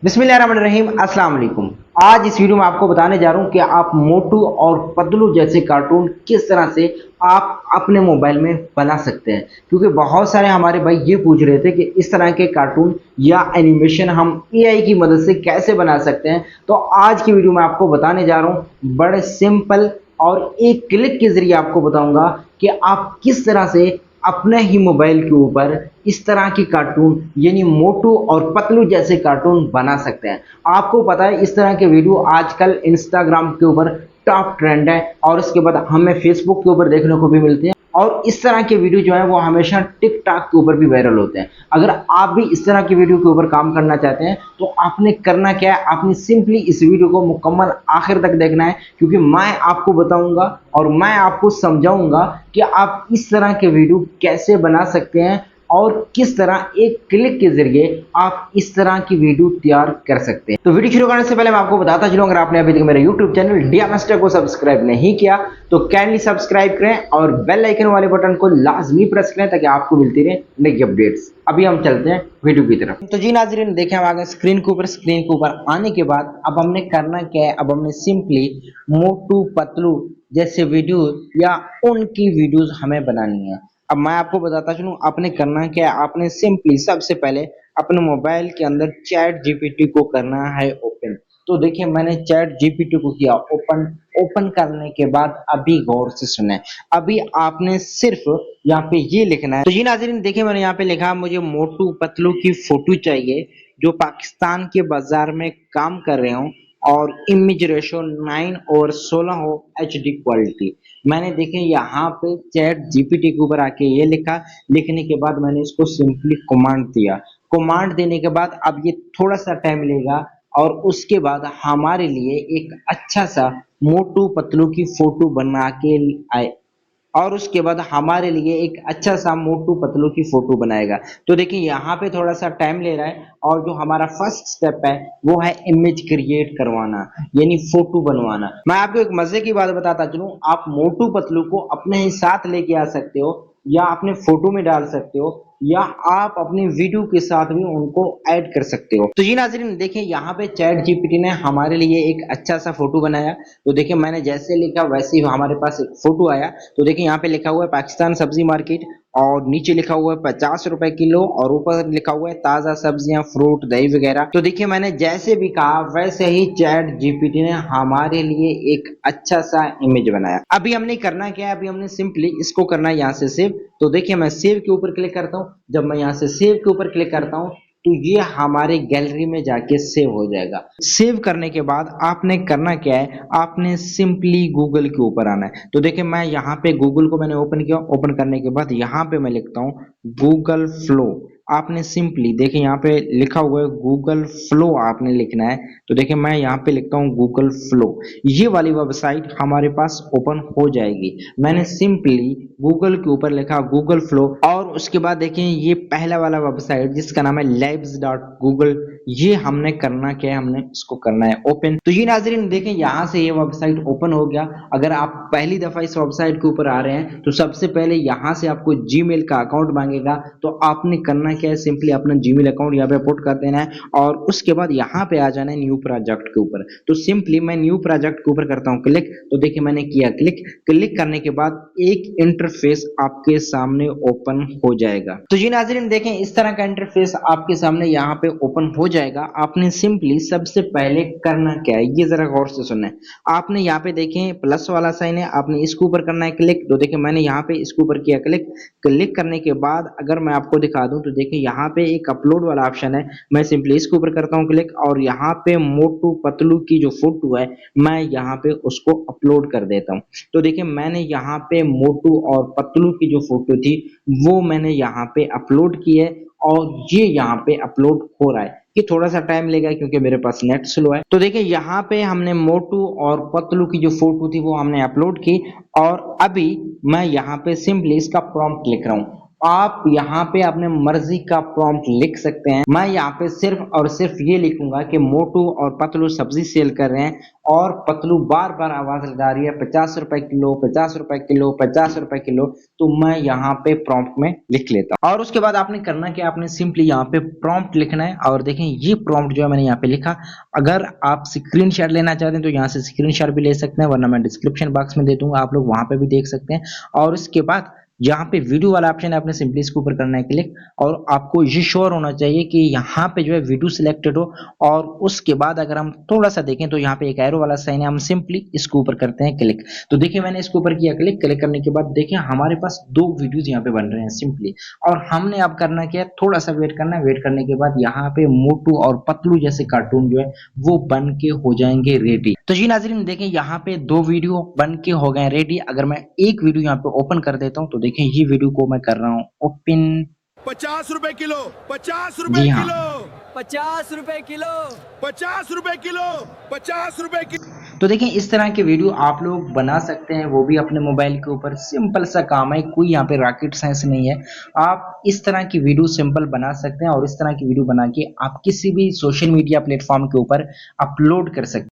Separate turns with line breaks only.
बिस्मिल्लाहिर्रहमानिर्रहीम अस्सलाम वालेकुम। आज इस वीडियो में आपको बताने जा रहा हूं कि आप मोटू और पतलू जैसे कार्टून किस तरह से आप अपने मोबाइल में बना सकते हैं, क्योंकि बहुत सारे हमारे भाई ये पूछ रहे थे कि इस तरह के कार्टून या एनिमेशन हम एआई की मदद से कैसे बना सकते हैं। तो आज की वीडियो में आपको बताने जा रहा हूं, बड़े सिंपल और एक क्लिक के जरिए आपको बताऊंगा कि आप किस तरह से अपने ही मोबाइल के ऊपर इस तरह की कार्टून यानी मोटू और पतलू जैसे कार्टून बना सकते हैं। आपको पता है इस तरह के वीडियो आजकल इंस्टाग्राम के ऊपर टॉप ट्रेंड है और इसके बाद हमें फेसबुक के ऊपर देखने को भी मिलते हैं और इस तरह के वीडियो जो है वो हमेशा टिकटॉक के ऊपर भी वायरल होते हैं। अगर आप भी इस तरह की वीडियो के ऊपर काम करना चाहते हैं तो आपने करना क्या है, आपने सिंपली इस वीडियो को मुकम्मल आखिर तक देखना है, क्योंकि मैं आपको बताऊंगा और मैं आपको समझाऊंगा कि आप इस तरह के वीडियो कैसे बना सकते हैं और किस तरह एक क्लिक के जरिए आप इस तरह की वीडियो तैयार कर सकते हैं। तो वीडियो शुरू करने से पहले मैं आपको बताता चलूं, अगर आपने अभी तक मेरे YouTube चैनल डिया मास्टर को सब्सक्राइब नहीं किया तो काइंडली सब्सक्राइब करें और बेल आइकन वाले बटन को लाजमी प्रेस करें ताकि आपको मिलती रहे नई अपडेट्स। अभी हम चलते हैं वीडियो की तरफ। तो जी नाजरीन, देखें हम आ गए स्क्रीन के ऊपर आने के बाद अब हमने करना क्या है, अब हमने सिंपली मोटू पतलू जैसे वीडियो या उनकी वीडियोस हमें बनानी है। अब मैं आपको बताता चलूं आपने करना क्या है, आपने सिंपली सबसे पहले अपने मोबाइल के अंदर चैट जीपीटी को करना है ओपन। तो देखिए मैंने चैट जीपीटी को किया ओपन। ओपन करने के बाद अभी गौर से सुने, अभी आपने सिर्फ यहाँ पे ये लिखना है। तो जी नाज़रीन देखिए मैंने यहाँ पे लिखा मुझे मोटू पतलू की फोटो चाहिए जो पाकिस्तान के बाजार में काम कर रहे हो और इमेज रेशो 9/16 हो HD क्वालिटी। मैंने देखे यहाँ पे चैट जीपीटी के ऊपर आके ये लिखा, लिखने के बाद मैंने इसको सिंपली कमांड दिया। कमांड देने के बाद अब ये थोड़ा सा टाइम लेगा और उसके बाद हमारे लिए एक अच्छा सा मोटू पतलू की फोटो बना के आए और उसके बाद हमारे लिए एक अच्छा सा मोटू पतलू की फोटो बनाएगा। तो देखिए यहाँ पे थोड़ा सा टाइम ले रहा है और जो हमारा फर्स्ट स्टेप है वो है इमेज क्रिएट करवाना यानी फोटो बनवाना। मैं आपको एक मजे की बात बताता चलूं, आप मोटू पतलू को अपने ही साथ लेके आ सकते हो या अपने फोटो में डाल सकते हो या आप अपनी वीडियो के साथ भी उनको ऐड कर सकते हो। तो जी नाज़रीन देखिए यहाँ पे चैट जीपीटी ने हमारे लिए एक अच्छा सा फोटो बनाया। तो देखिए मैंने जैसे लिखा वैसे ही हमारे पास एक फोटो आया। तो देखिए यहाँ पे लिखा हुआ है पाकिस्तान सब्जी मार्केट और नीचे लिखा हुआ है 50 रुपए किलो और ऊपर लिखा हुआ है ताजा सब्जियां फ्रूट दही वगैरह। तो देखिए मैंने जैसे भी कहा वैसे ही चैट जीपीटी ने हमारे लिए एक अच्छा सा इमेज बनाया। अभी हमने करना क्या है, अभी हमने सिंपली इसको करना है यहाँ से सेव। तो देखिए मैं सेव के ऊपर क्लिक करता हूँ। जब मैं यहाँ से सेव के ऊपर क्लिक करता हूँ तो ये हमारे गैलरी में जाके सेव हो जाएगा। सेव करने के बाद आपने करना क्या है, आपने सिंपली गूगल के ऊपर आना है। तो देखिए मैं यहाँ पे गूगल को मैंने ओपन किया। ओपन करने के बाद यहाँ पे मैं लिखता हूँ गूगल फ्लो। आपने सिंपली देखिए यहाँ पे लिखा हुआ है गूगल फ्लो आपने लिखना है। तो देखिए मैं यहाँ पे लिखता हूँ गूगल फ्लो। ये वाली वेबसाइट हमारे पास ओपन हो जाएगी। मैंने सिंपली गूगल के ऊपर लिखा गूगल फ्लो और उसके बाद देखिए ये पहला वाला वेबसाइट जिसका नाम है labs.google, ये हमने करना क्या है, हमने इसको करना है ओपन। तो ये नाजरीन देखें यहाँ से ये वेबसाइट ओपन हो गया। अगर आप पहली दफा इस वेबसाइट के ऊपर आ रहे हैं तो सबसे पहले यहाँ से आपको जीमेल का अकाउंट मांगेगा। तो आपने करना क्या है, सिंपली अपना जीमेल अकाउंट यहाँ पे पुट कर देना है और उसके बाद यहाँ पे आ जाना है न्यू प्रोजेक्ट के ऊपर। तो सिंपली मैं न्यू प्रोजेक्ट के ऊपर करता हूँ क्लिक। तो देखिए मैंने किया क्लिक। क्लिक करने के बाद एक इंटरफेस आपके सामने ओपन हो जाएगा। तो जी नाजरीन देखें इस तरह का इंटरफेस आपके सामने यहाँ पे ओपन हो जाएगा। आपने सिंपली सबसे पहले करना क्या है ये जरा गौर से सुनना है। आपने यहाँ पे देखें प्लस वाला साइन है, आपने इसके ऊपर करना है क्लिक। तो देखिए मैंने यहाँ पे इसके ऊपर किया क्लिक। क्लिक करने के बाद अगर मैं आपको दिखा दूं तो देखिए यहाँ पे एक अपलोड वाला ऑप्शन है। मैं सिंपली इसके ऊपर करता हूँ क्लिक और यहाँ पे मोटू पतलू की जो फोटो है मैं यहाँ पे उसको अपलोड कर देता हूँ। तो देखिए मैंने यहाँ पे मोटू और पतलू की जो फोटो थी वो मैंने यहाँ पे अपलोड की है और ये यहाँ पे अपलोड हो रहा है। ये थोड़ा सा टाइम लेगा क्योंकि मेरे पास नेट स्लो है। तो देखिए यहाँ पे हमने मोटू और पतलू की जो फोटो थी वो हमने अपलोड की और अभी मैं यहाँ पे सिंपली इसका प्रॉम्प्ट लिख रहा हूँ। आप यहाँ पे अपने मर्जी का प्रॉम्प्ट लिख सकते हैं। मैं यहाँ पे सिर्फ और सिर्फ ये लिखूंगा कि मोटू और पतलू सब्जी सेल कर रहे हैं और पतलू बार बार आवाज लगा रही है 50 रुपए किलो, 50 रुपए किलो, 50 रुपए किलो। तो मैं यहाँ पे प्रॉम्प्ट में लिख लेता हूँ और उसके बाद आपने करना क्या, आपने सिंपली यहाँ पे प्रॉम्प्ट लिखना है। और देखें ये प्रॉम्प्ट जो है मैंने यहाँ पे लिखा। अगर आप स्क्रीनशॉट लेना चाहते हैं तो यहाँ से स्क्रीनशॉट भी ले सकते हैं, वरना मैं डिस्क्रिप्शन बॉक्स में दे दूंगा, आप लोग वहां पे भी देख सकते हैं। और उसके बाद जहाँ पे वीडियो वाला ऑप्शन है आपने सिंपली इसके ऊपर करना है क्लिक। और आपको ये श्योर होना चाहिए कि यहाँ पे जो है वीडियो सिलेक्टेड हो। और उसके बाद अगर हम थोड़ा सा देखें तो यहाँ पे एक एरो वाला साइन है, हम सिंपली इसके ऊपर करते हैं क्लिक। तो देखिए मैंने इसके ऊपर किया क्लिक। क्लिक करने के बाद देखिए हमारे पास 2 वीडियोस यहाँ पे बन रहे हैं सिंपली। और हमने अब करना क्या है, थोड़ा सा वेट करना है। वेट करने के बाद यहाँ पे मोटू और पतलू जैसे कार्टून जो है वो बन के हो जाएंगे रेडी। तो जी नाज़रीन देखें यहाँ पे 2 वीडियो बन के हो गए रेडी। अगर मैं एक वीडियो यहाँ पे ओपन कर देता हूँ तो देखें ये वीडियो को मैं कर रहा हूँ ओपन।
50 रुपए किलो, 50 रुपए
जी हाँ,
किलो,
50 रुपए किलो,
50 रुपए किलो, 50 रुपए किलो।
तो देखें इस तरह के वीडियो आप लोग बना सकते हैं, वो भी अपने मोबाइल के ऊपर। सिंपल सा काम है, कोई यहाँ पे रॉकेट साइंस नहीं है। आप इस तरह की वीडियो सिंपल बना सकते हैं और इस तरह की वीडियो बना के आप किसी भी सोशल मीडिया प्लेटफॉर्म के ऊपर अपलोड कर सकते हैं।